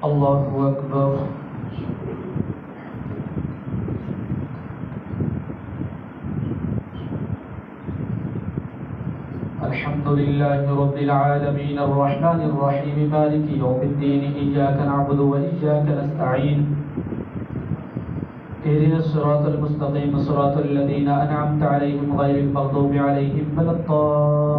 अल्लाहु अकबर। अल्हम्दुलिल्लाहि रब्बिल आलमीन अर्रहमानिर रहीम मालिकि यौमिद्दीन इय्याका नअबुदु व इय्याका नस्तईन इहदिनस सिरातल मुस्तक़ीम सिरातल लज़ीना अनअमता अलैहिम गैरिल मग़दूबि अलैहिम वलद्दाल्लीन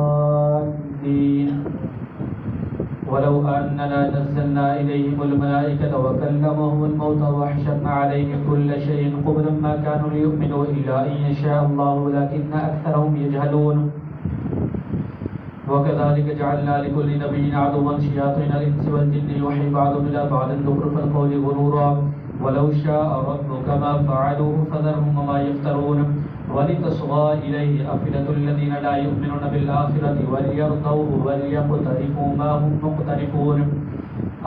वलौ अन्ना नज़्ज़लना इलैहिमुल मलाइकता व कल्लमहुमुल मौता व हशरना अलैहिम कुल्ला शैइन क़ुबुरन मा कानू लियु'मिनू इल्ला अन यशा अल्लाहु वलाकिन्ना अक्सरहुम यजहलून वकज़ालिक जअलना लिकुल्लि नबिय्यिन अदुव्वन शयातीनल इंसि वल जिन्नि युही बअदुहुम इला बअदिन ज़ुख़रुफ़ल क़ौलि गुरूरा वलौ शाअ रब्बुका मा फ़अलूहु फ़ज़रहुम वमा यफ़्तरून वलितस्ग़ा इलैहि अफ़िदतुल लज़ीना ला यु'मिनूना बिल आख़िरति वलियरज़ौहु वलियक़्तरिफ़ू मा हुम मुक़्तरिफ़ून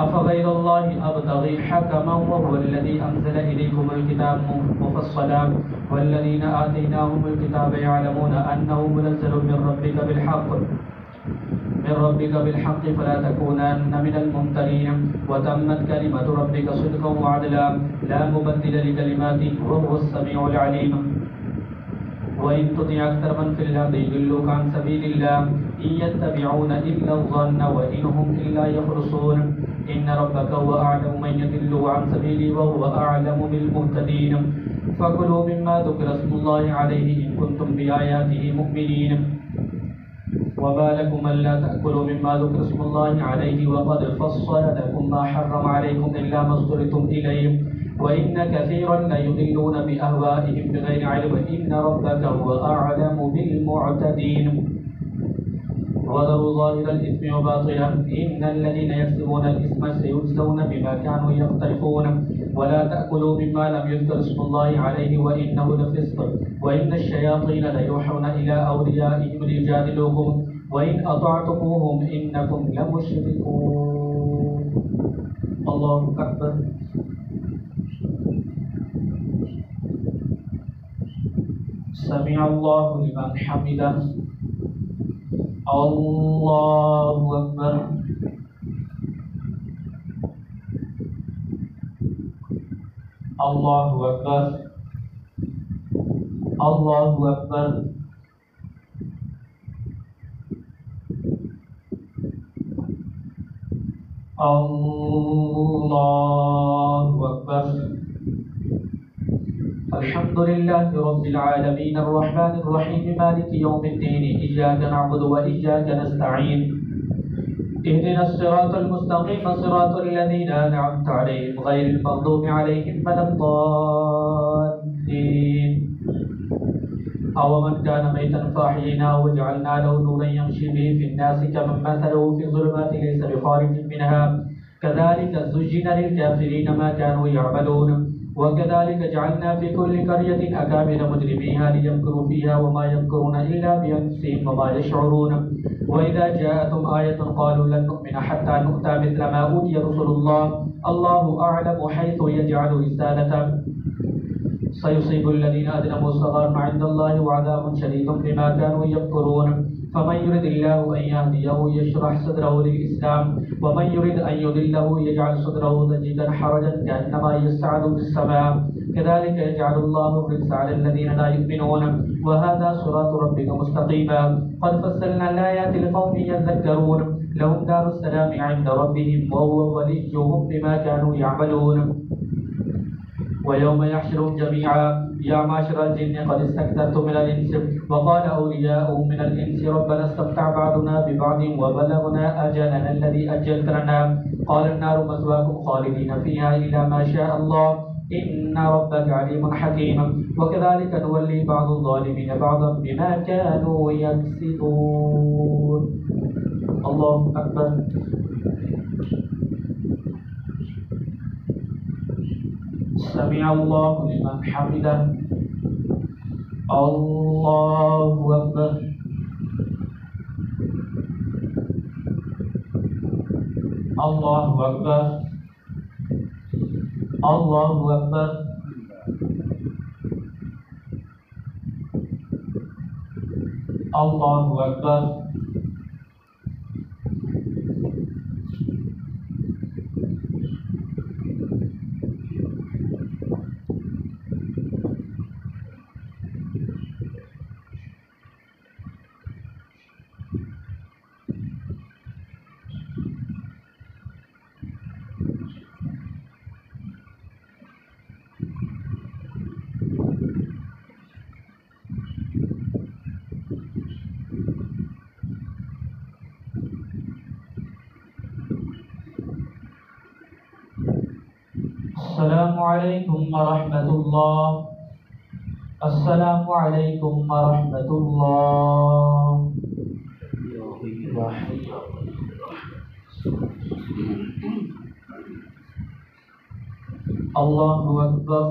अफ़ग़ैरल्लाहि अब्तग़ी हकमन वहुवल्लज़ी अनज़ला इलैकुमुल किताब मुफ़स्सलन वल्लज़ीना आतैनाहुमुल किताब यअलमूना अन्नहु मुनज़्ज़लुम मिन रब्बिका बिलहक़्क़ि फ़ला तकूनन्न मिनल मुमतरीन वतम्मत कलिमतु रब्बिका सिद्क़न वअदला ला मुबद्दिला लिकलिमातिही वहुवस समीउल अलीम वइन तुति अक्सर मन फिल अर्दि युदिल्लूका अन सबीलिल्लाह इन यत्तबिऊना इल्ला ज़न्न व इन हुम इल्ला यख़रुसून इन्न रब्बका हुवा अअलमु मन यदिल्लु अन सबीलिही व हुवा अअलमु बिल मुहतदीन फ़कुलू मिम्मा ज़ुकिरा स्मुल्लाहि अलैहि इन कुंतुम बिआयातिही मुमिनीन वमा लकुम अल्ला तअकुलू मिम्मा ज़ुकिरा स्मुल्लाहि अलैहि वक़द फ़स्सला लकुम मा हर्रम अलैकुम इल्ला मा इज़्तुरितुम इलैहि वइन्न कसीरन लयुदिल्लूना बिअहवाइहिम बिग़ैरि इल्म इन्न रब्बका हुवा अअलमु बिल्मुअतदीन वज़रू ज़ाहिरल इस्मि व बातिनह इन्नल्लज़ीना यक्सिबूनल इस्म सयुजज़ौना बिमा कानू यक़्तरिफ़ून वला तअकुलू मिम्मा लम युज़कर इस्मुल्लाहि अलैहि व इन्नहु लफ़िस्क़ व इन्नश्शयातीन लयुहूना इला अवलियाइहिम लियुजादिलूकुम व इन अतअतमूहुम इन्नकुम लमुश्रिकून। अल्लाहु अकबर। समिअल्लाहु लिमन हमिदह। अल्लाहु अकबर। अल्लाहु अकबर। अल्लाहु अकबर। अल्लाहु अकबर। अल्हम्दुलिल्लाहि रब्बिल आलमीन अर्रहमानिर रहीम मालिकि यौमिद्दीन इय्याका नअबुदु व इय्याका नस्तईन इहदिनस सिरातल मुस्तक़ीम सिरातल लज़ीना अनअमता अलैहिम गैरिल मग़दूबि अलैहिम वलद्दाल्लीन अवमन कान मैतन फ़अहयैनाहु वजअलना लहु नूरन यमशी बिही फ़िन्नासि कमन मथलुहु फ़ी ज़ुलुमाति लैसा बिख़ारिजिन मिनहा कज़ालिक ज़ुय्यिन लिलकाफ़िरीन मा कानू यअमलून वकज़ालिक जअलना फ़ी कुल्लि क़र्यतिन अकाबिर मुजरिमीहा लियमकुरू फ़ीहा वमा यमकुरूना इल्ला बिअन्फुसिहिम वमा यशऊरून वइज़ा जाअतहुम आयतुन क़ालू लन नु'मिना हत्ता नु'ता मिस्ल मा ऊतिय रुसुलुल्लाह अल्लाहु अअलमु हैथु यजअलु रिसालतह सयुसीबुल्लज़ीना अज़लमू सग़ारुन इन्दल्लाहि वअज़ाबुन शदीदुन बिमा कानू यमकुरून फमन युरिदिल्लाहु अन यहदियहु यशरह सदरहु लिल-इस्लाम वमन युरिद अन युदिल्लहु यजअल सदरहु दजीकन हरजन कअन्नमा यस्अदु फिस-समा कज़ालिक यजअलुल्लाहु रिज्सा अलल्लज़ीना ला यु'मिनून वहाज़ा सिरातु रब्बिका मुस्तक़ीमा क़द फ़स्सलना ल-आयाति लिक़ौमिन यज़्ज़क्करून लहुम दारुस सलामि इंद रब्बिहिम व हुवा वलिय्युहुम बिमा कानू यअमलून वयौम यहशुरुहुम जमीअन या माशरल जिन्नि क़द इस्तक्बरतुम मिनल इंसि वक़ाल औलियाउहुम मिनल इंसि रब्बना इस्तमतअ बअदुना बिबअदिन व बलगना अजलना अल्लज़ी अज्जलत लना क़ाल अन्नारु मस्वाकुम ख़ालिदीन फ़ीहा इल्ला मा शाअ अल्लाह इन्न रब्बका अलीमुन हकीम वकज़ालिक नुवल्ली बअदुल ज़ालिमीन बअदन बिमा कानू यक्सिबून। अल्लाहु अकबर। समिअल्लाहु लिमन हमिदह। अल्लाहु अकबर। अल्लाहु अकबर। अल्लाहु अकबर। अल्लाहु अकबर। عليكم ورحمة الله. السلام عليكم ورحمة الله. الله أكبر.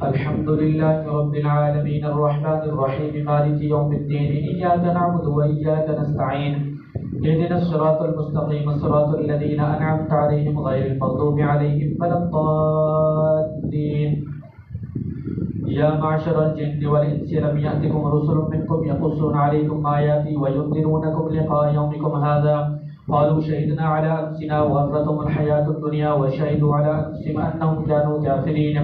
الحمد لله رب العالمين الرحمن الرحيم مالك يوم الدين إياك نعبد وإياك نستعين اهدنا الصراط المستقيم صراط الذين أنعمت عليهم غير المغضوب عليهم ولا الضالين. يا معشر الجن والإنس لم يأتكم رسل منكم يقصون عليكم آياتي وينذرونكم لقاء يومكم هذا قالوا شهدنا على أنفسنا وغرتهم الحياة الدنيا وشهدوا على أنفسهم أنهم كانوا كافرين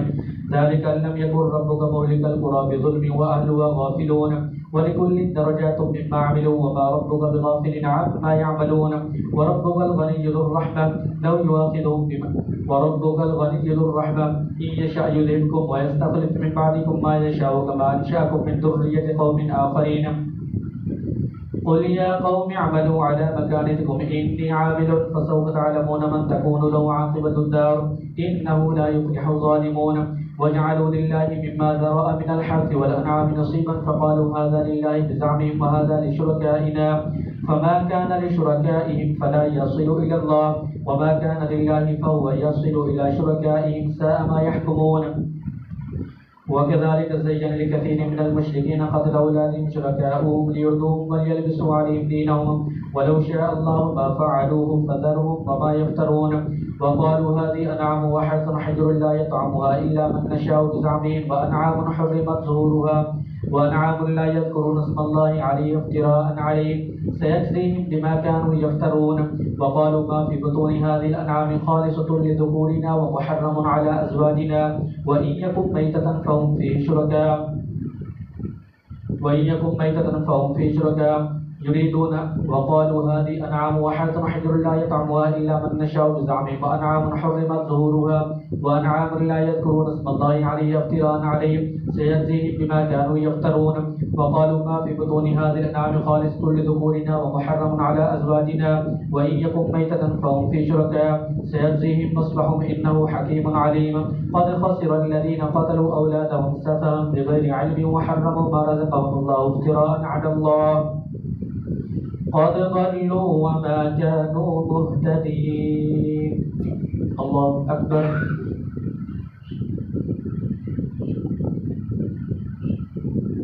ذلك أن لم يكن ربك مهلك القرى بظلم وأهلها غافلون ولكل درجات مما عملوا وما ربك بغافل عما يعملون وربك الغني ذو الرحمة لو يؤاخذهم بما وربك الغني ذو الرحمة إن يشاء يذهبكم ويستخلف من بعدكم ما يشاء كما أنشأكم من ذرية قوم آخرين قل يا قوم اعملوا على مكانتكم إني عامل فسوف تعلمون من تكون له عاقبة الدار إنه لا يفلح الظالمون وجعلوا لله مما ذرأ من الحرث والأنعام نصيبا فقالوا هذا لله بزعمهم وهذا لشركائنا فما كان لشركائهم فلا يصل إلى الله وما كان لله فهو يصل إلى شركائهم ساء ما يحكمون وكذلك زين لكثير من المشركين قتل أولادهم شركاؤهم ليردوهم وليلبسوا عليهم دينهم ولو شاء الله ما فعلوه فذرهم وما يفترون وقالوا هذه أنعام وحرث حجر لا يطعمها إلا من نشاء بزعمهم وأنعام حرمت ظهورها وأنعام لا يذكرون اسم الله عليه افتراء عليه سيجزيهم بما كانوا يفترون وقالوا ما في بطون هذه الأنعام خالصة لذكورنا ومحرم على أزواجنا وإن يكن ميتة فهم فيه شركاء يريدون وقالوا هذه أنعام وحرث حجر لا يطعمها إلا من نشاء بزعمهم وأنعام حرمت ظهورها وأنعام لا يذكرون اسم الله عليه افتراء عليه سيجزيهم بما كانوا يفترون وقالوا ما في بطون هذه الأنعام خالصة لذكورنا ومحرم على أزواجنا وإن يكن ميتة فهم فيه شركاء سيجزيهم نصفهم إنه حكيم عليم قد خسر الذين قتلوا أولادهم سفها بغير علم وحرموا ما رزقهم الله افتراء على الله قد ضلوا وما كانوا مهتدين. الله أكبر.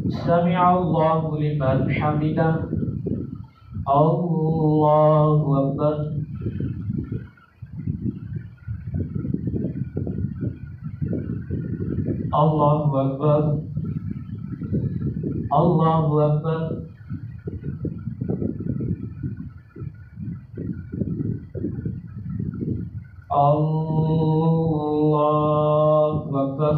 سمع الله لمن حمده. الله أكبر. الله أكبر. الله أكبر. الله أكبر.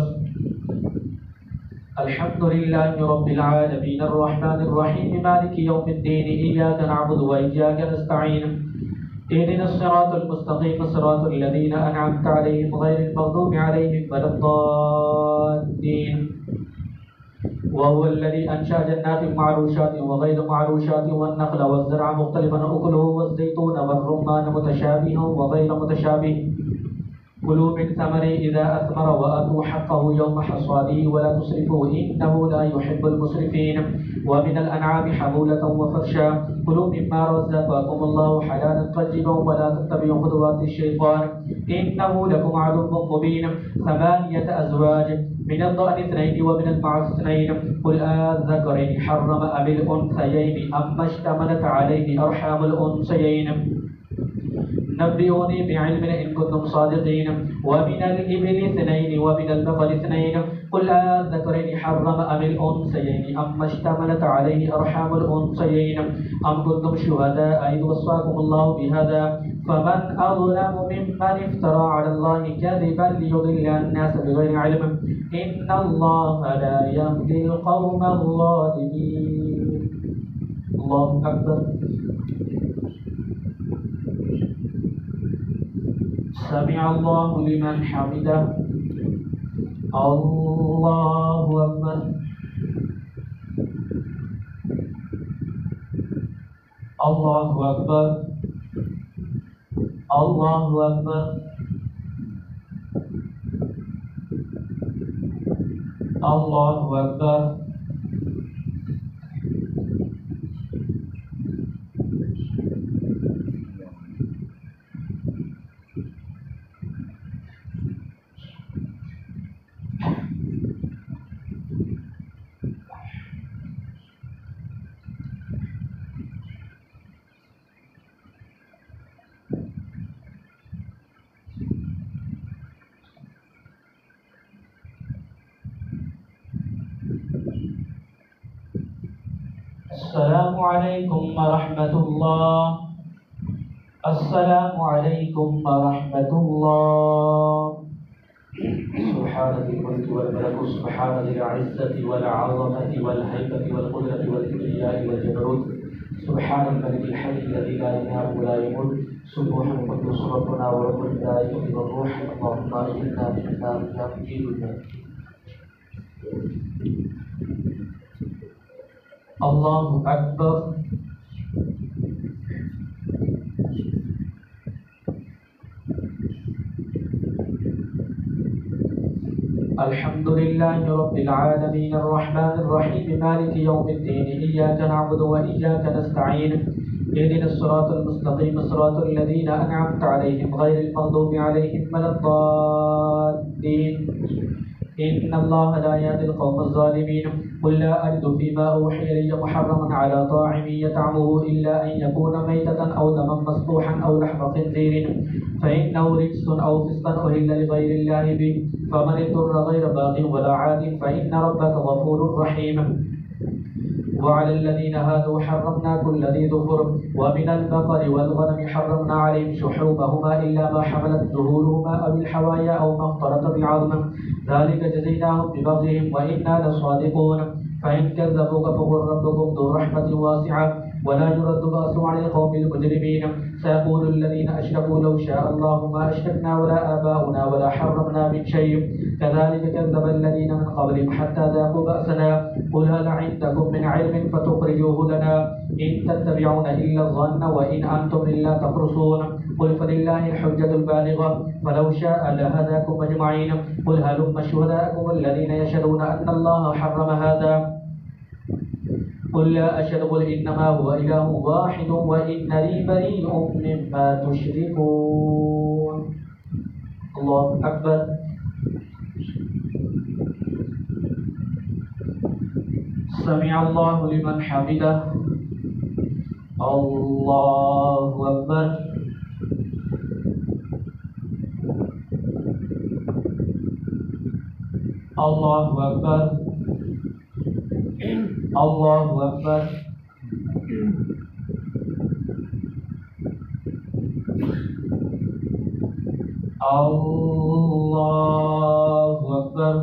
الحمد لله رب العالمين الرحمن الرحيم مالك يوم الدين إياك نعبد وإياك نستعين اهدنا الصراط المستقيم صراط الذين أنعمت عليهم غير المغضوب عليهم ولا الضالين وهو الذي أنشأ جنات معروشات وغير معروشات والنخل والزرع مختلفا أكله والزيتون والرمان متشابه وغير متشابه كلوا من ثمره إذا أثمر وآتوا حقه يوم حصاده ولا تسرفوا إنه لا يحب المسرفين ومن الأنعام حمولة وفرشا كلوا مما رزقكم الله حلالا طيبا ولا تتبعوا خطوات الشيطان إنه لكم عدو مبين 8 أزواج من الضأن 2 ومن المعز 2 قل أذكرين حرم أم الأنثيين أما اشتملت عليه أرحام الأنثيين نبئوني بعلم إن كنتم صادقين ومن الإبل 2 ومن البقر 2 قل أذكرين حرم أم الأنثيين أما اشتملت عليه أرحام الأنثيين أم كنتم شهداء إذ وصاكم الله بهذا فمن أظلم ممن افترى على الله كذبا ليضل الناس بغير علم إن الله لا يهدي القوم الظالمين. الله أكبر. سمع الله لمن حمده. الله أكبر. الله أكبر الله أكبر الله أكبر. السلام عليكم ورحمة الله. السلام عليكم ورحمة الله. سبحان ذي الملك والملك سبحان ذي العزة والعظمة والهيبة والقدرة والكبرياء والجبروت سبحان الملك الحي الذي لا ينام ولا يموت سبحان القدوس ربنا ورب الملائكة والروح اللهم أجرنا من النار يا مجيد النار. الله أكبر. الحمد لله رب العالمين الرحمن الرحيم مالك يوم الدين إياك نعبد وإياك نستعين اهدنا الصراط المستقيم صراط الذين أنعمت عليهم غير المغضوب عليهم ولا الضالين. إن الله لا يهدي القوم الظالمين. قل لا أجد فيما أوحي إلي محرما على طاعم يطعمه إلا أن يكون ميتة أو دما مسفوحا أو لحم خنزير فإنه رجس أو فسقا أهل لغير الله به فمن اضطر غير باغ ولا عاد فإن ربك غفور رحيم. وعلى الذين هادوا حرمنا كل ذي ظفر ومن البقر والغنم حرمنا عليهم شحومهما إلا ما حملت ظهورهما أو الحوايا أو ما اختلط بالعظم ذلك جزيناهم ببغيهم وإنا لصادقون. فإن كذبوك فقل ربكم ذو رحمة واسعة ولا يرد بأسه عن القوم المجرمين. سيقول الذين أشركوا لو شاء الله ما أشركنا ولا آباؤنا ولا حرمنا من شيء كذلك كذب الذين من قبلهم حتى ذاقوا بأسنا. قل هل عندكم من علم فتخرجوه لنا إن تتبعون إلا الظن وإن أنتم إلا تخرصون. قل فلله الحجة البالغة فلو شاء لهداكم أجمعين. قل هلم شهداءكم الذين يشهدون أن الله حرم هذا قل لا أشهد قل إنما هو إله واحد وإنني بريء مما تشركون. الله أكبر. سمع الله لمن حمده. الله أكبر. الله أكبر. الله أكبر. الله أكبر.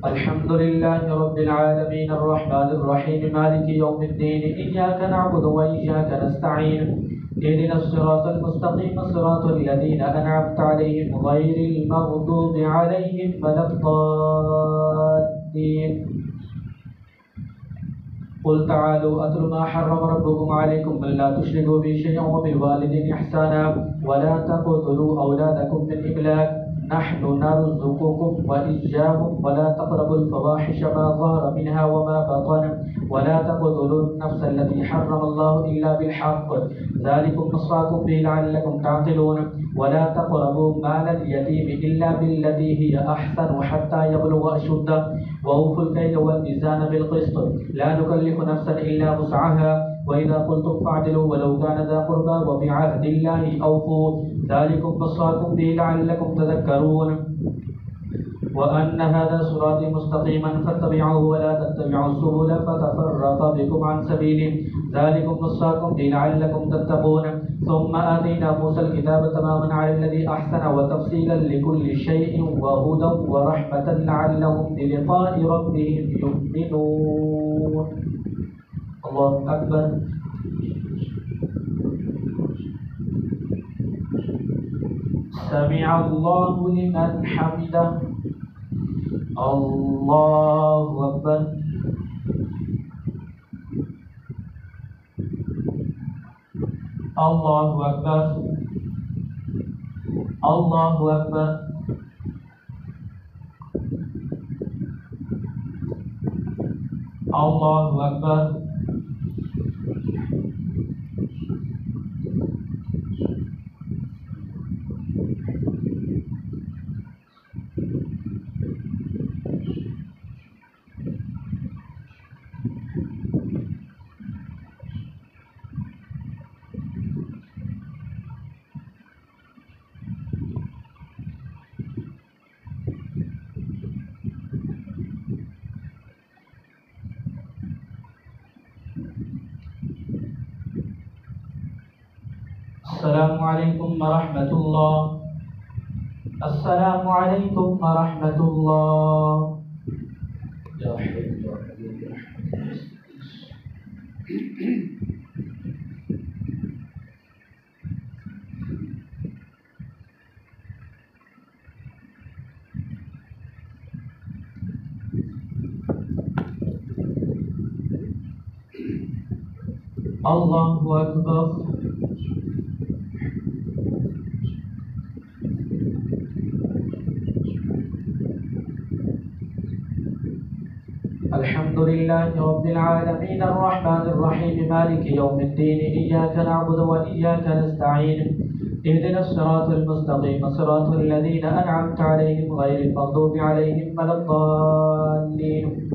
الحمد لله رب العالمين الرحمن الرحيم مالك يوم الدين إياك نعبد وإياك نستعين اهدنا الصراط المستقيم صراط الذين أنعمت عليهم غير المغضوب عليهم ولا الضالين. قل تعالوا أتل ما حرم ربكم عليكم ألا تشركوا به شيئا وبالوالدين إحسانا ولا تقتلوا أولادكم من إملاق نحن نرزقكم وإياهم ولا تقربوا الفواحش ما ظهر منها وما بطن ولا تقتلوا النفس التي حرم الله إلا بالحق ذلكم نصاكم به لعلكم تعقلون. ولا تقربوا مال اليتيم إلا بالتي هي أحسن حتى يبلغ أشده وأوفوا الكيل والميزان بالقسط لا نكلف نفسا إلا وسعها وإذا قلتم فاعدلوا ولو كان ذا قربى وبعهد الله أوفوا ذلكم وصاكم به لعلكم تذكرون. وأن هذا صراطي مستقيما فاتبعوه ولا تتبعوا السبل فتفرق بكم عن سبيله ذلكم وصاكم به لعلكم تتقون. ثم آتينا موسى الكتاب تماما على الذي أحسن وتفصيلا لكل شيء وهدى ورحمة لعلهم بلقاء ربهم يؤمنون. الله أكبر. سمع الله لمن حمده. الله أكبر. الله أكبر الله أكبر الله أكبر السلام عليكم ورحمة الله السلام عليكم ورحمة الله يا حبيبي يا حبيبي يا حبيبي. الله أكبر الحمد لله رب العالمين الرحمن الرحيم مالك يوم الدين إياك نعبد وإياك نستعين اهدنا الصراط المستقيم صراط الذين أنعمت عليهم غير المغضوب عليهم ولا الضالين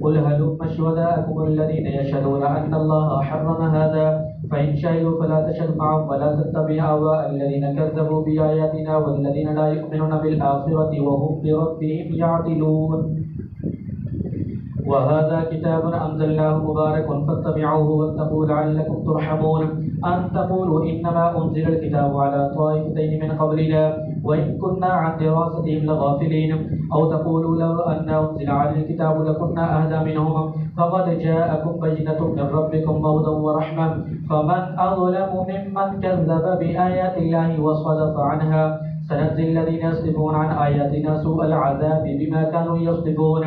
قل هلم شهداءكم الذين يشهدون أن الله حرم هذا فإن شهدوا فلا تشهد معهم ولا تتبع أهواء الذين كذبوا بآياتنا والذين لا يؤمنون بالآخرة وهم بربهم يعدلون وهذا كتاب أنزلناه مبارك فاتبعوه واتقوا لعلكم ترحمون أن تقولوا إنما أنزل الكتاب على طائفتين من قبلنا وإن كنا عن دراستهم لغافلين أو تقولوا لو أن أنزل على الكتاب لكنا أهدى منهم فقد جاءكم بينة من ربكم وهدى ورحمة فمن أظلم ممن كذب بآيات الله وصدف عنها سنجزي الذين يصدفون عن آياتنا سوء العذاب بما كانوا يصدفون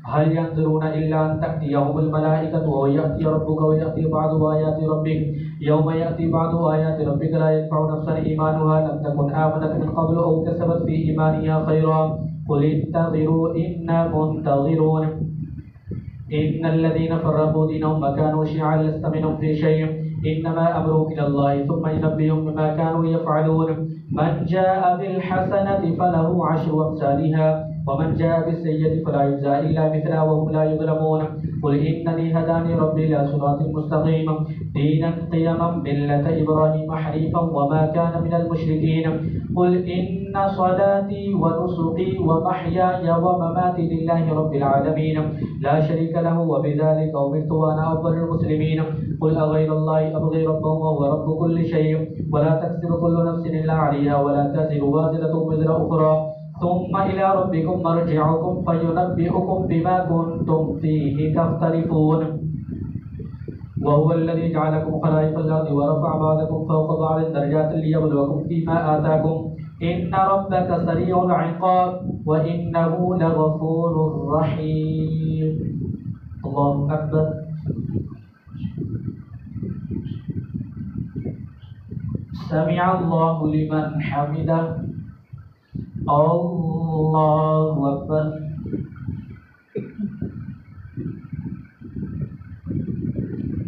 هل ينظرون إلا أن تأتيهم الملائكة ويأتي ربك ويأتي بعض آيات ربك يوم يأتي بعض آيات ربك لا ينفع نفسا إيمانها لم تكن آمنت من قبل أو كسبت في إيمانها خيرا قل انتظروا إنا منتظرون إن الذين فرقوا دينهم وكانوا شيعا لست منهم في شيء إنما أمرهم إلى الله ثم ينبئهم بما كانوا يفعلون من جاء بالحسنة فله عشر أمثالها ومن جاء بالسيئة فلا يجزى إلا مثلها وهم لا يظلمون قل إنني هداني ربي إلى صراط مستقيم دينا قيما ملة إبراهيم حنيفا وما كان من المشركين قل إن صلاتي ونسكي ومحياي ومماتي لله رب العالمين لا شريك له وبذلك أمرت وأنا أفضل المسلمين قل أغير الله أبغي ربا وهو رب كل شيء ولا تكسب كل نفس إلا عليها ولا تزر وازرة وزر أخرى ثم إلى ربكم مرجعكم فينبئكم بما كنتم فيه تختلفون وهو الذي جعلكم خلائف الأرض ورفع بعضكم فوق بعض درجات ليبلوكم فيما آتاكم إن ربك سريع العقاب وإنه لغفور رحيم الله أكبر سمع الله لمن حمده الله أكبر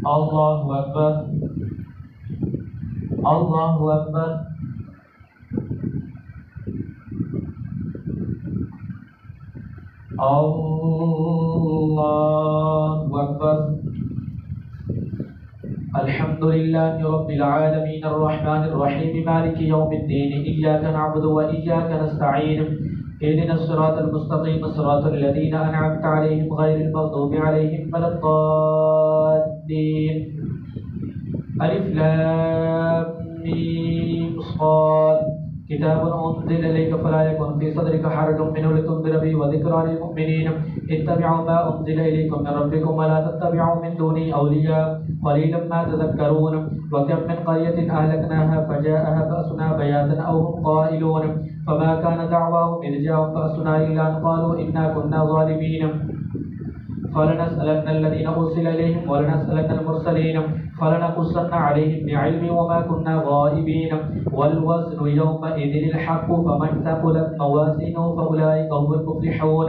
الله أكبر الله أكبر الله أكبر الحمد لله رب العالمين الرحمن الرحيم مالك يوم الدين إياك نعبد وإياك نستعين اهدنا الصراط المستقيم صراط الذين أنعمت عليهم غير المغضوب عليهم ولا الضالين ألف لام ميم صاد كتاب أنزل إليك فلا يكن في صدرك حرج منه لتنذر به وذكرى للمؤمنين اتبعوا ما أنزل إليكم من ربكم ولا تتبعوا من دونه أولياء قليلا ما تذكرون وكم من قرية أهلكناها فجاءها بأسنا بياتا أو هم قائلون فما كان دعواهم إذ جاءهم بأسنا إلا أن قالوا إنا كنا ظالمين فلنسألن الذين أرسل إليهم ولنسألن المرسلين فلنقصن عليهم بعلم وما كنا غائبين والوزن يومئذ الحق فمن ثقلت موازينه فأولئك هم المفلحون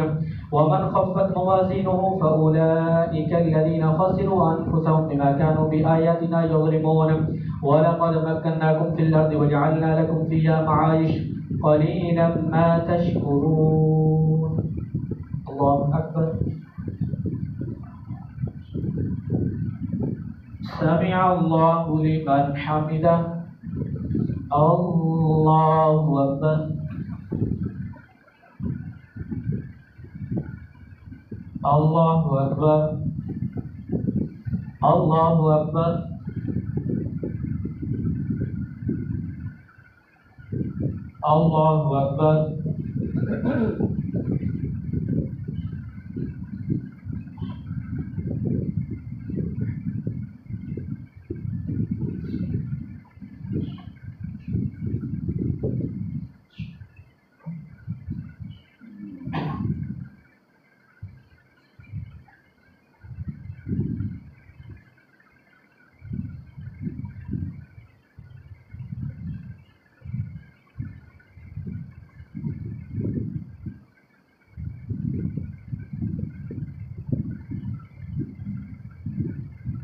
ومن خفت موازينه فأولئك الذين خسروا أنفسهم بما كانوا بآياتنا يظلمون ولقد مكناكم في الأرض وجعلنا لكم فيها معايش قليلا ما تشكرون. الله أكبر. سمع الله لمن حمده. الله أكبر. الله أكبر. الله أكبر. الله أكبر.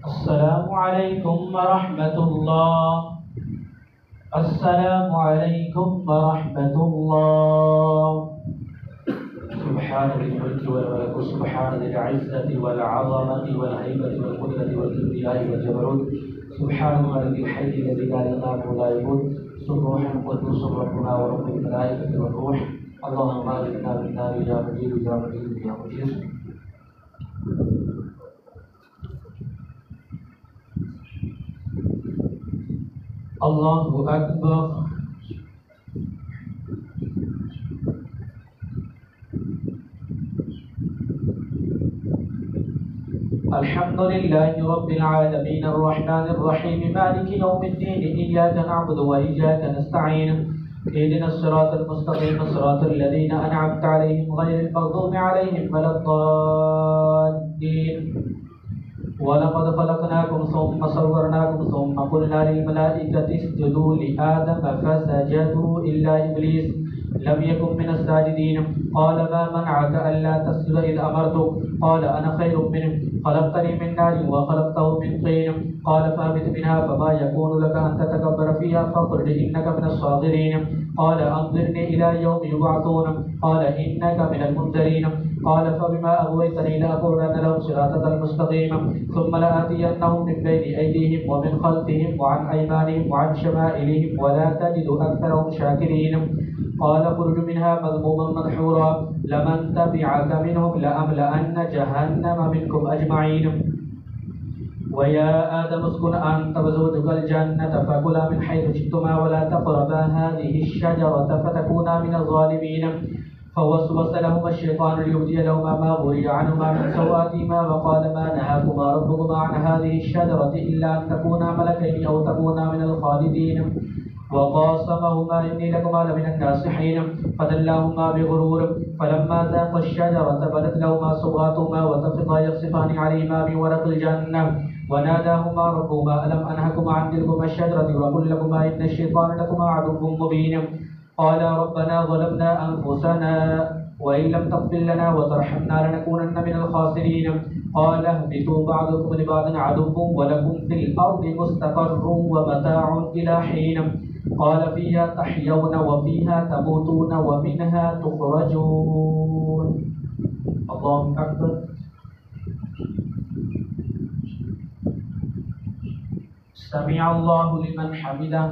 السلام عليكم ورحمة الله. السلام عليكم ورحمة الله. سبحان ذي الملك والملكوت سبحان ذي العزة والعظمة والهيبة والقدرة والكبرياء والجبروت سبحان الملك الحي الذي لا ينام ولا يموت سبحان القدوس ربنا ورب الملائكة والروح. اللهم اجعلنا من النار يا مجيد يا مجيد يا مجيد. الله أكبر. الحمد لله رب العالمين الرحمن الرحيم مالك يوم الدين إياك نعبد وإياك نستعين اهدنا الصراط المستقيم صراط الذين أنعمت عليهم غير المغضوب عليهم ولا الضالين. ولقد خلقناكم ثم صورناكم ثم قلنا للملائكة اسجدوا لآدم فسجدوا إلا إبليس لم يكن من الساجدين قال ما منعك ألا تسجد إذ أمرتك قال أنا خير منه خلقتني من نار وخلقته من طين قال فاهبط منها فما يكون لك أن تتكبر فيها فاخرج إنك من الصاغرين قال أنظرني إلى يوم يبعثون قال إنك من المنذرين قال فبما أغويتني لأقولن لهم صراطك المستقيم ثم لآتينهم من بين أيديهم ومن خلفهم وعن أيمانهم وعن شمائلهم ولا تجد أكثرهم شاكرين قال اخرج منها مذموما مدحورا لمن تبعك منهم لأملأن جهنم منكم أجمعين. ويا آدم اسكن أنت وزوجك الجنة فكلا من حيث شئتما ولا تقربا هذه الشجرة فتكونا من الظالمين فوسوس لهما الشيطان ليبدي لهما ما غوي عنهما من سوآتهما وقال ما نهاكما ربكما عن هذه الشجرة إلا أن تكونا ملكين أو تكونا من الخالدين وقاسمهما إني لكما لمن الناصحين فدلاهما بغرور فلما ذاقا الشجرة بدت لهما سوآتهما وطفقا يخصفان عليهما من ورق الجنة وناداهما ربهما ألم أنهكما عن تلكما الشجرة وقل لكما إن الشيطان لكما عدو مبين قالا ربنا ظلمنا أنفسنا وإن لم تغفر لنا وترحمنا لنكونن من الخاسرين قال اهبطوا بعضكم لبعض عدو ولكم في الأرض مستقر ومتاع إلى حين قال فيها تحيون وفيها تموتون ومنها تخرجون. الله أكبر. سمع الله لمن حمده.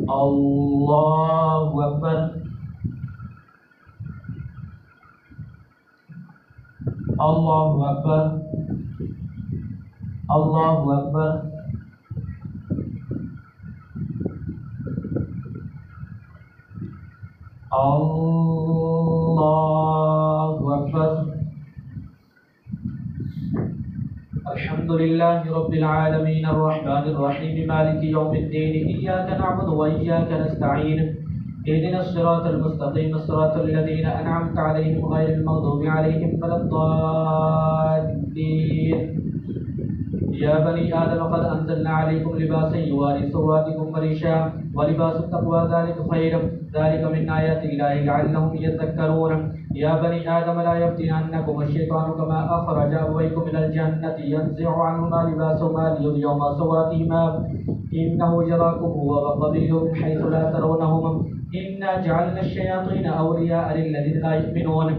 الله أكبر. الله أكبر. الله أكبر. الله أكبر. الحمد لله رب العالمين الرحمن الرحيم مالك يوم الدين إياك نعبد وإياك نستعين اهدنا الصراط المستقيم صراط الذين أنعمت عليهم غير المغضوب عليهم ولا الضالين. يا بني آدم قد أنزلنا عليكم لباسا يواري سواتكم وريشا ولباس التقوى ذلك خير ذلك من آيات الله لعلهم يذكرون يا بني آدم لا يفتننكم الشيطان كما أخرج أبويكم من الجنة ينزع عنهما لباسهما ليريهما سواتهما إنه يراكم هو وقبيله من حيث لا ترونهم إنا جعلنا الشياطين أولياء للذين لا يؤمنون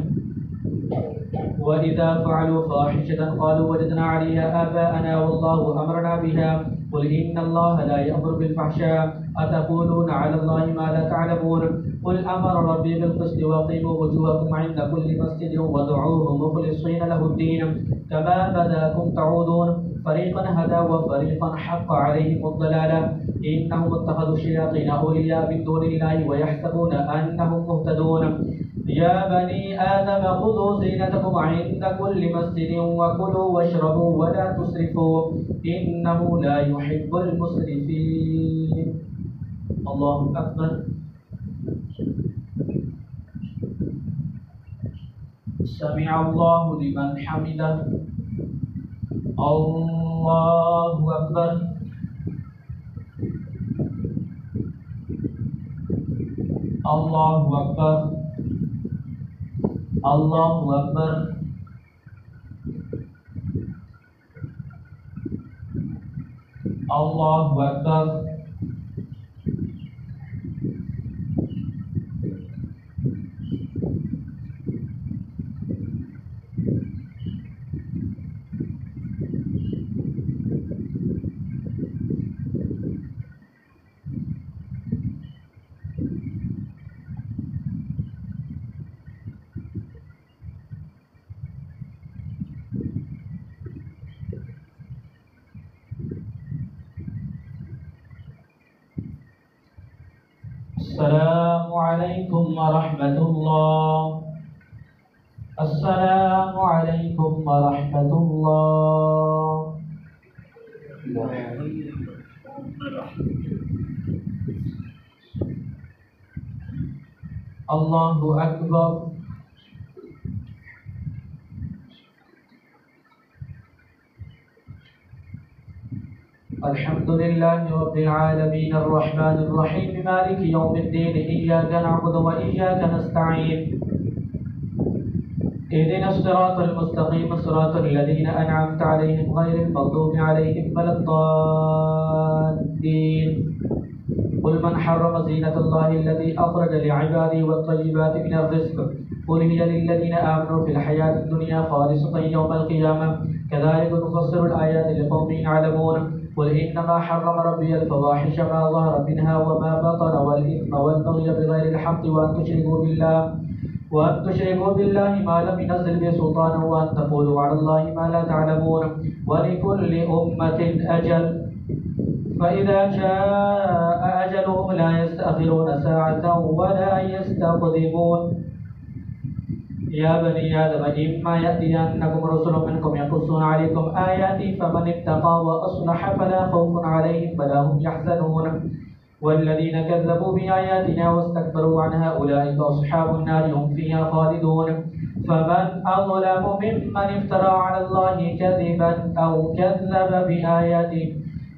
وإذا فعلوا فاحشة قالوا وجدنا عليها آباءنا والله أمرنا بها قل إن الله لا يأمر بالفحشاء أتقولون على الله ما لا تعلمون قل أمر ربي بالقسط وأقيموا وجوهكم عند كل مسجد وادعوه مخلصين له الدين كما بداكم تعودون فريقا هدى وفريقا حق عليهم الضلالة إنهم اتخذوا الشياطين أولياء من دون الله ويحسبون أنهم مهتدون يا بني آدم خذوا زينتكم عند كل مسجد وكلوا واشربوا ولا تسرفوا إنه لا يحب المسرفين الله أكبر سمع الله لمن حمده الله أكبر الله أكبر الله أكبر الله أكبر السلام عليكم ورحمة الله السلام عليكم ورحمة الله الله أكبر الحمد لله رب العالمين الرحمن الرحيم مالك يوم الدين إياك نعبد وإياك نستعين اهدنا الصراط المستقيم صراط الذين أنعمت عليهم غير المغضوب عليهم ولا الضالين قل من حرم زينة الله التي أخرج لعباده والطيبات من الرزق قل هي للذين آمنوا في الحياة الدنيا خالصة يوم القيامة كذلك نفسر الآيات لقوم يعلمون قل إنما حرم ربي الفواحش ما ظهر منها وما بطن والإثم والبغي بغير الحق وأن تشركوا بالله ما لم ينزل به سلطانا وأن تقولوا على الله ما لا تعلمون ولكل أمة أجل فإذا جاء أجلهم لا يستأخرون ساعة ولا يستقدمون يا بني آدم إما يأتينكم رسل منكم يقصون عليكم آياتي فمن اتقى وأصلح فلا خوف عليهم ولا هم يحزنون والذين كذبوا بآياتنا واستكبروا عنها أولئك أصحاب النار هم فيها خالدون فمن أظلم ممن افترى على الله كذبا أو كذب بآياته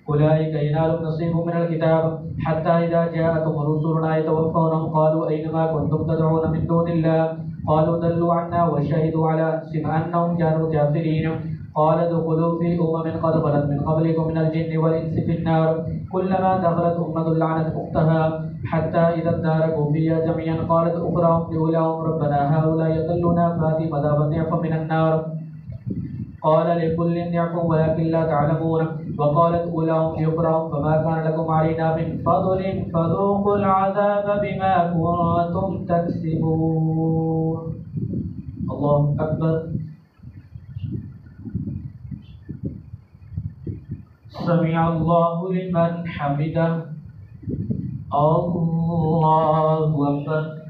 أولئك ينالهم نصيب من الكتاب حتى إذا جاءتهم رسلنا يتوفونهم قالوا أينما كنتم تدعون من دون الله قالوا ضلوا عنا وشهدوا على أنفسهم أنهم كانوا كافرين قال ادخلوا في قد خلت من قبلكم من الجن والإنس في النار كلما دخلت أمة لعنت أختها حتى إذا اداركوا فيها جميعا قالت أخراهم لأولاهم ربنا هؤلاء يضلونا فآتهم عذابا ضعفا من النار قال لكل ضعف ولكن لا تعلمون وقالت أولاهم لأخراهم فما كان لكم علينا من فضل فذوقوا العذاب بما كنتم تكسبون الله أكبر سمع الله لمن حمده الله أكبر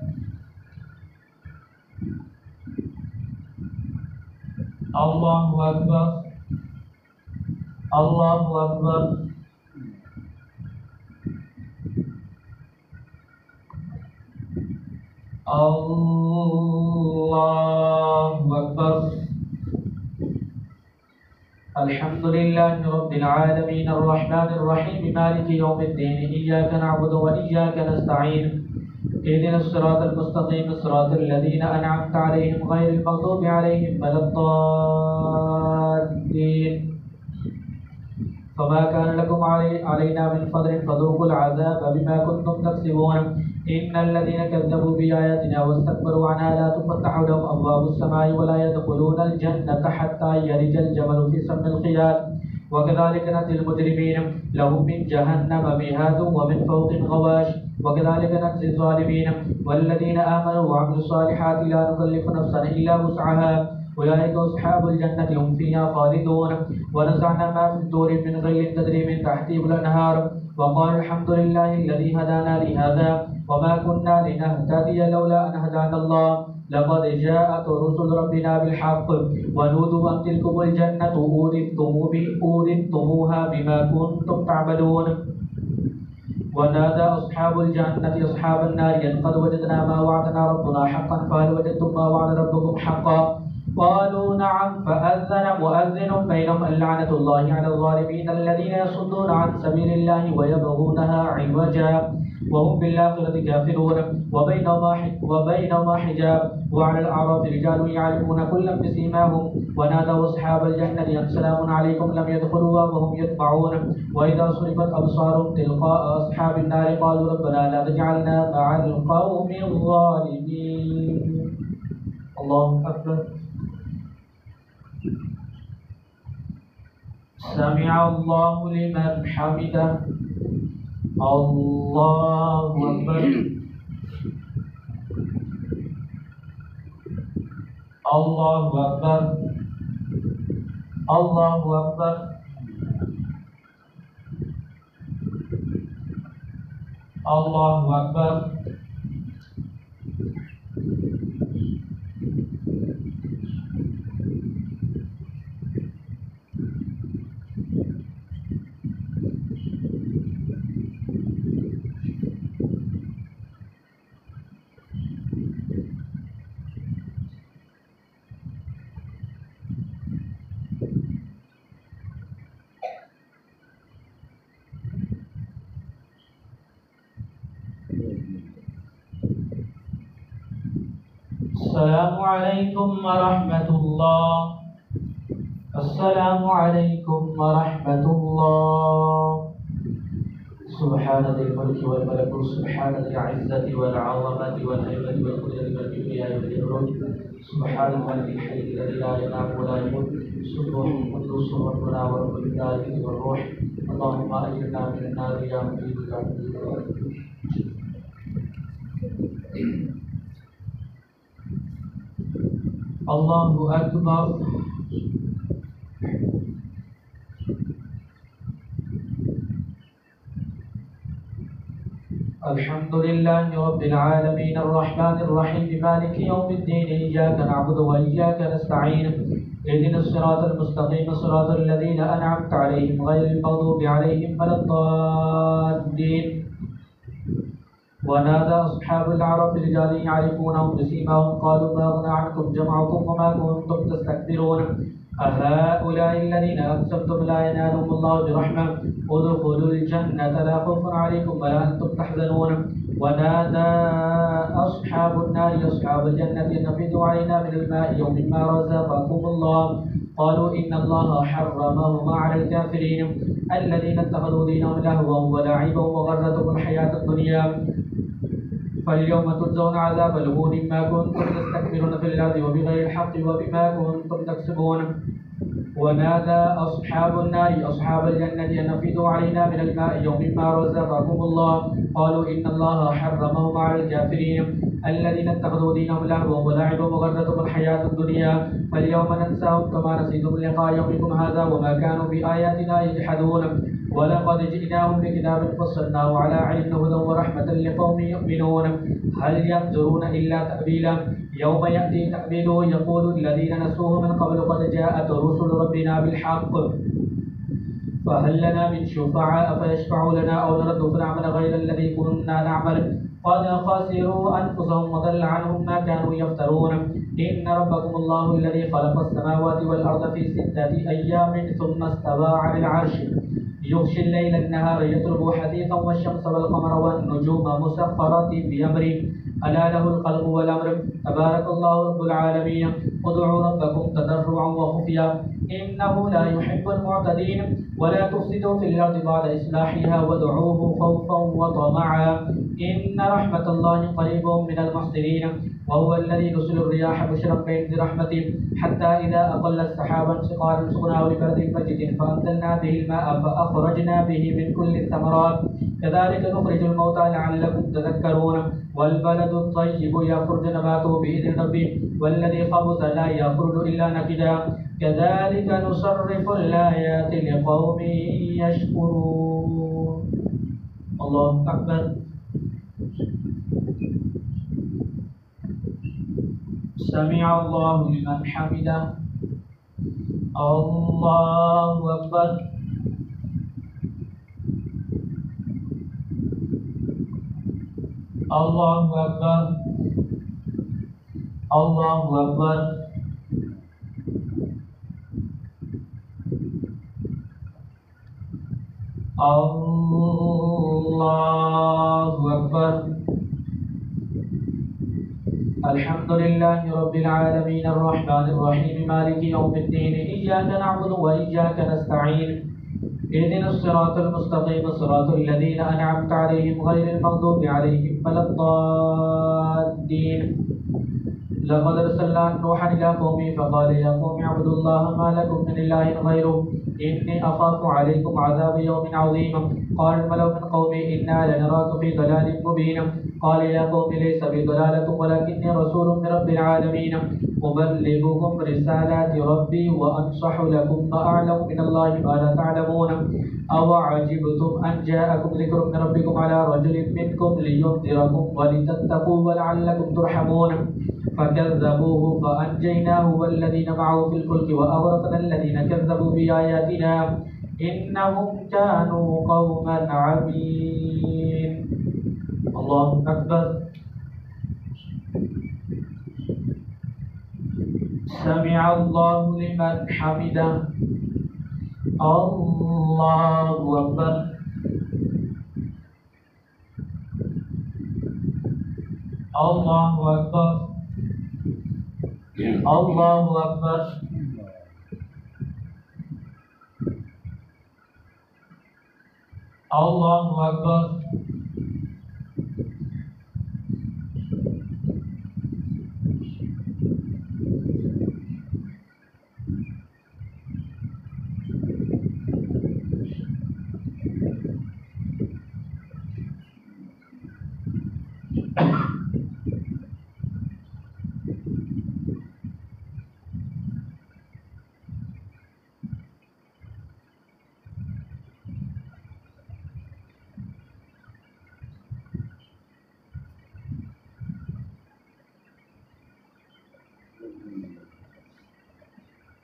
الله أكبر الله أكبر الله أكبر الحمد لله رب العالمين الرحمن الرحيم مالك يوم الدين إياك نعبد وإياك نستعين اهدنا الصراط المستقيم صراط الذين أنعمت عليهم غير المغضوب عليهم ولا الضالين فما كان لكم علينا من فضل فذوقوا العذاب بما كنتم تكسبون إن الذين كذبوا بآياتنا واستكبروا عنها لا تفتح لهم أبواب السماء ولا يدخلون الجنة حتى يلج الجمل في سم الخياط وكذلك نجزي المجرمين لهم من جهنم مهاد ومن فوقهم غواش وكذلك نجزي الظالمين والذين آمنوا وعملوا الصالحات لا نكلف نفسا إلا وسعها أولئك أصحاب الجنة هم فيها خالدون ونزعنا ما في صدور من غل تجري من تحتهم الأنهار وقالوا الحمد لله الذي هدانا لهذا وما كنا لنهتدي لولا أن هدانا الله لقد جاءت رسل ربنا بالحق ونودوا أن تلكم الجنة أورثتموها بما كنتم تعملون ونادى أصحاب الجنة أصحاب النار أن قد وجدنا ما وعدنا ربنا حقا فهل وجدتم ما وعد ربكم حقا قالوا نعم فأذن مؤذن بينهم اللعنة الله على الظالمين الذين يصدون عن سبيل الله ويبغونها عوجا وهم بالآخرة كافرون وبينهما حجاب وعلى الأعراف رجال يعرفون كلا بسيماهم ونادوا أصحاب الجنة أن سلام عليكم لم يدخلوها وهم يطمعون وإذا صرفت أبصارهم تلقاء أصحاب النار قالوا ربنا لا تجعلنا مع القوم الظالمين. الله أكبر. سمع الله لمن حمده. الله أكبر. الله أكبر. الله أكبر. الله أكبر. السلام عليكم ورحمة الله. السلام عليكم ورحمة الله. سبحان ذي الملك والملكوت سبحان ذي العزة والعظمة والهيبة والقدرة والكبرياء والجبروت سبحان الملك الحي الذي لا ينام ولا يموت سبحان القدوس ربنا ورب الملائكة والروح. اللهم أجرنا من النار يا مجيد العبد. الله أكبر. الحمد لله رب العالمين الرحمن الرحيم مالك يوم الدين إياك نعبد وإياك نستعين اهدنا الصراط المستقيم صراط الذين أنعمت عليهم غير المغضوب عليهم ولا الضالين. ونادى أصحاب الأعراف رجال يعرفونهم بسيماهم قالوا ما أغنى عنكم جمعكم وما كنتم تستكبرون أهؤلاء الذين أقسمتم لا ينالهم الله برحمة ادخلوا الجنة لا خوف عليكم ولا أنتم تحزنون. ونادى أصحاب النار أصحاب الجنة أن أفيضوا علينا من الماء ومما رزقكم الله قالوا إن الله حرمهما على الكافرين الذين اتخذوا دينهم لهوا ولعبا وغرتهم الحياة الدنيا فاليوم تجزون عذاب الهون ما كنتم تستكبرون في الأرض وبغير الحق وبما كنتم تكسبون. ونادى أصحاب النار أصحاب الجنة أن أفيضوا علينا من الماء ومما رزقكم الله قالوا إن الله حرمهما على الكافرين الذين اتخذوا دينهم لهوا ولعبا وغرتهم الحياة الدنيا فاليوم ننساهم كما نسيتم لقاء يومكم هذا وما كانوا بآياتنا يجحدون. ولقد جئناهم بكتاب فصلناه على علم هدى ورحمة لقوم يؤمنون هل ينظرون إلا تأويله يوم يأتي تأويله يقول الذين نسوه من قبل قد جاءت رسل ربنا بالحق فهل لنا من شفعاء فيشفعوا لنا أو نرد فنعمل غير الذي كنا نعمل قد خسروا أنفسهم وضل عنهم ما كانوا يفترون إن ربكم الله الذي خلق السماوات والأرض في 6 أيام ثم استوى على العرش يغشي الليل النهار يطلب حديثا والشمس والقمر والنجوم مسخرات بأمره ألا له الخلق والأمر تبارك الله رب العالمين ادعوا ربكم تضرعا وخفيا إنه لا يحب المعتدين ولا تفسدوا في الأرض بعد إصلاحها وادعوه خوفا وطمعا إن رحمة الله قريب من المحسنين وهو الذي يرسل الرياح بشرا بين رحمته حتى إذا أقلت سحابا ثقالا سقناه لبلد ميت فأنزلنا به الماء فأخرجنا به من كل الثمرات كذلك نخرج الموتى لعلكم تذكرون والبلد الطيب يخرج نباته بإذن ربه والذي خبث لا يخرج إلا نكدا كذلك نصرف الآيات لقوم يشكرون. الله أكبر. سمع الله لمن حمده. الله أكبر. الله أكبر. الله أكبر. الله أكبر. الحمد لله رب العالمين الرحمن الرحيم مالك يوم الدين إياك نعبد وإياك نستعين اهدنا الصراط المستقيم صراط الذين أنعمت عليهم غير المغضوب عليهم ولا الضالين. لقد أرسلنا نوحا إلى قومه فقال يا قوم اعبدوا الله ما لكم من إله غيره إني أخاف عليكم عذاب يوم عظيم. قال الملأ من قومه إنا لنراك في ضلال مبين. قال يا قوم ليس بي ضلالة ولكني رسول من رب العالمين أبلغكم رسالات ربي وأنصح لكم ما أعلم من الله ما لا تعلمون. أو عجبتم أن جاءكم ذكر من ربكم على رجل منكم لينذركم ولتتقوا ولعلكم ترحمون. فكذبوه فأنجيناه والذين معه في الفلك وأغرقنا الذين كذبوا بآياتنا إنهم كانوا قوما عمين. الله أكبر. سمع الله لمن حمده. الله أكبر. الله أكبر. الله أكبر. الله أكبر.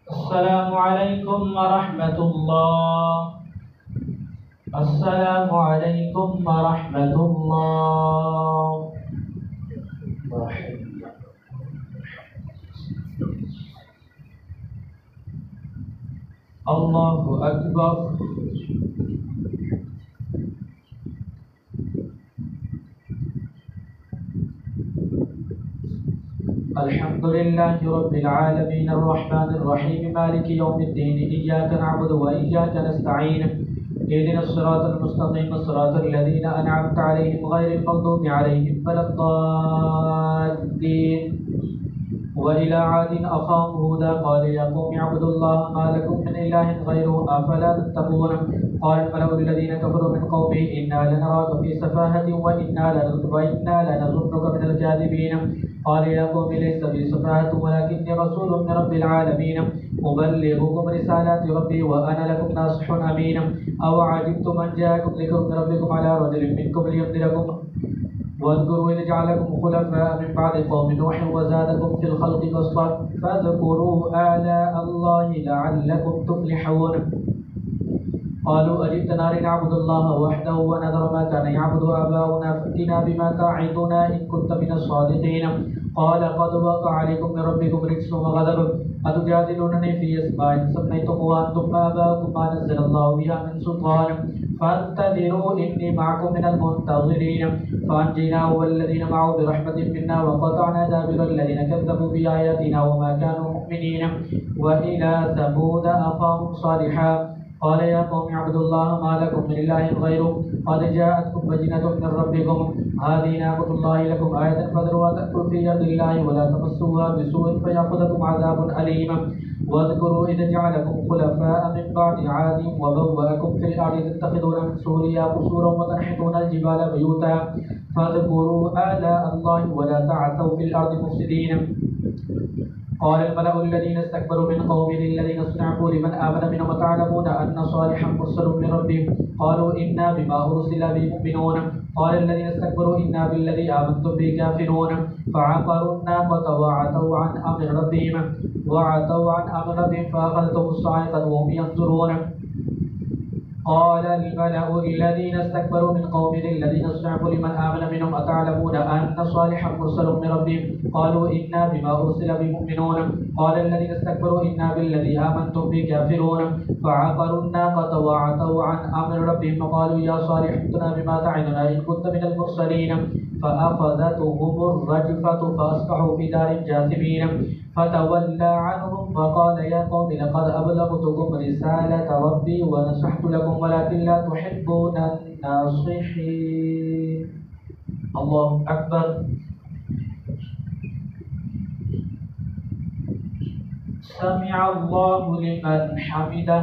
السلام عليكم ورحمة الله. السلام عليكم ورحمة الله. الله أكبر. الحمد لله رب العالمين الرحمن الرحيم مالك يوم الدين إياك نعبد وإياك نستعين اهدنا الصراط المستقيم صراط الذين أنعمت عليهم غير المغضوب عليهم ولا الضالين. وإلى عاد أخاهم هودا قال يا قوم اعبدوا الله ما لكم من إله غيره أفلا تتقون. قال الملأ الذين كفروا من قومه إنا لنراك في سفاهة وإنا لنظنك من الكاذبين. قال يا قوم ليس بي سفاهة ولكني رسول من رب العالمين أبلغكم رسالات ربي وأنا لكم ناصح أمين. أو عجبتم أن جاءكم ذكر من ربكم على رجل منكم لينذركم واذكروا إذ جعلكم خلفاء من بعد قوم نوح وزادكم في الخلق بسطة فاذكروا آلاء الله لعلكم تفلحون. قالوا أجئتنا لنعبد الله وحده ونذر ما كان يعبد آباؤنا فأتنا بما تعدنا إن كنت من الصادقين. قال قد وقع عليكم من ربكم رجس وغضب أتجادلونني في أسماء سميتموها أنتم وآباؤكم ما نزل الله بها من سلطان فانتظروا إني معكم من المنتظرين. فأنجيناه والذين معه برحمة منا وقطعنا دابر الذين كذبوا بآياتنا وما كانوا مؤمنين. وإلى ثمود أخاهم صالحا قال يا قوم اعبدوا الله ما لكم من إله غيره قد جاءتكم بينة من ربكم هذه ناقة الله لكم آية فذروها تأكل في أرض الله ولا تمسوها بسوء فيأخذكم عذاب أليم. واذكروا إذ جعلكم خلفاء من بعد عاد وبوأكم في الأرض تتخذون من سوريا قصورا وتنحتون الجبال بيوتا فاذكروا آلاء الله ولا تعثوا في الأرض مفسدين. قال الملأ الذين استكبروا من قومه الذين استضعفوا لمن آمن منهم أتعلمون أن صالحا مرسل من ربهم قالوا إنا بما أرسل به مؤمنون. قال الذين استكبروا إنا بالذي آمنتم به كافرون. فعقروا الناقة وعتوا عن أمر ربهم فأخذتهم الصاعقة وهم ينظرون. قال الملأ الذين استكبروا من قومه الذين استضعفوا لمن آمن منهم أتعلمون أن صالحا مرسل من ربهم قالوا إنا بما أرسل به مؤمنون. قال الذين استكبروا إنا بالذي آمنتم به كافرون. فعقروا الناقة وعتوا عن أمر ربهم وقالوا يا صالح ائتنا بما تعدنا إن كنت من المرسلين. فأخذتهم الرجفة فأصبحوا في دار جاثمين. فتولى عنهم وقال يا قوم لقد أبلغتكم رسالة ربي ونصحت لكم ولكن لا تحبون الناصحين. الله أكبر. سمع الله لمن حمده.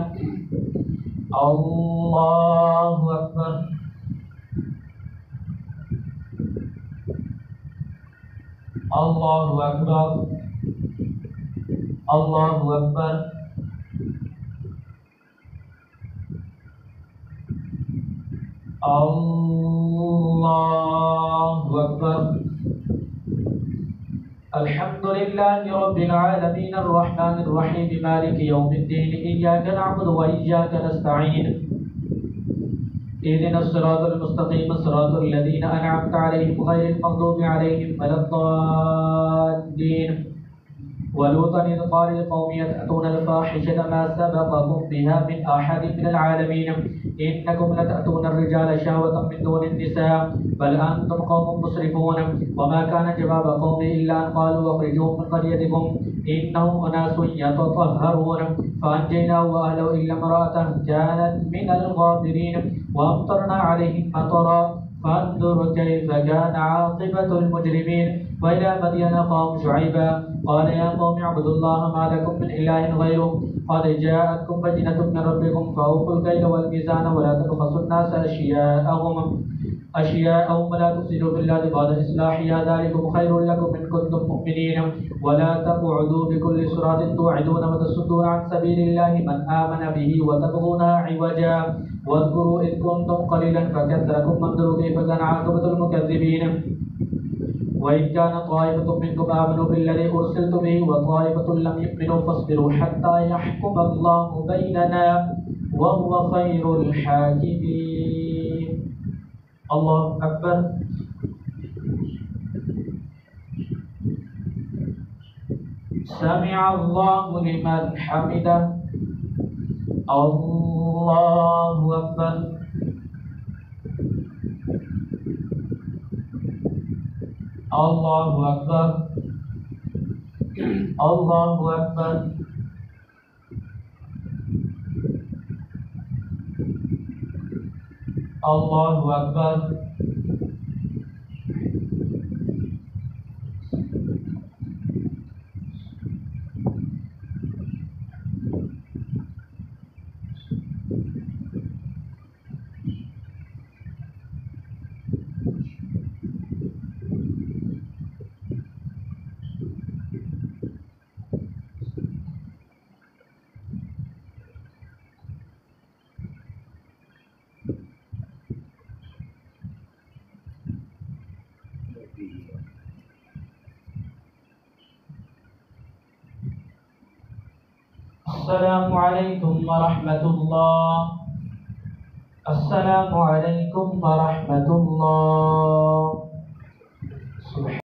الله أكبر. الله أكبر. الله أكبر. الله أكبر. الحمد لله رب العالمين الرحمن الرحيم مالك يوم الدين إياك نعبد وإياك نستعين اهدنا الصراط المستقيم صراط الذين أنعمت عليهم غير المغضوب عليهم ولا الضالين. ولوطا إذ قال لقومه أتأتون الفاحشة ما سبقكم بها من أحد من العالمين إنكم لتأتون الرجال شهوة من دون النساء بل أنتم قوم مسرفون. وما كان جواب قومه إلا أن قالوا أخرجوهم من قريتكم إنهم أناس يتطهرون. فأنجيناه وأهله إلا امرأته كانت من الغابرين وأمطرنا عليهم مطرا فانظر كيف كان عاقبة المجرمين. وإلى مدين أخاهم شعيبا قال يا قوم اعبدوا الله ما لكم من إله غيره قد جاءتكم بينة من ربكم فأوفوا الكيل والميزان ولا تبخسوا الناس أشياءهم ولا تفسدوا في الأرض بعد إصلاحها ذلكم خير لكم إن كنتم مؤمنين. ولا تقعدوا بكل صراط توعدون وتصدون عن سبيل الله من آمن به وتبغونها عوجا. واذكروا إذ كنتم قليلا فكثركم وانظروا كيف كان عاقبة المكذبين. وإن كان طائفة منكم آمنوا بالذي أرسلت به وطائفة لم يؤمنوا فاصبروا حتى يحكم الله بيننا وهو خير الحاكمين. الله أكبر. سمع الله لمن حمده. الله أكبر. الله أكبر. الله أكبر. الله أكبر. السلام عليكم ورحمة الله. अस्सलामु अलैकुम व रहमतुल्लाह।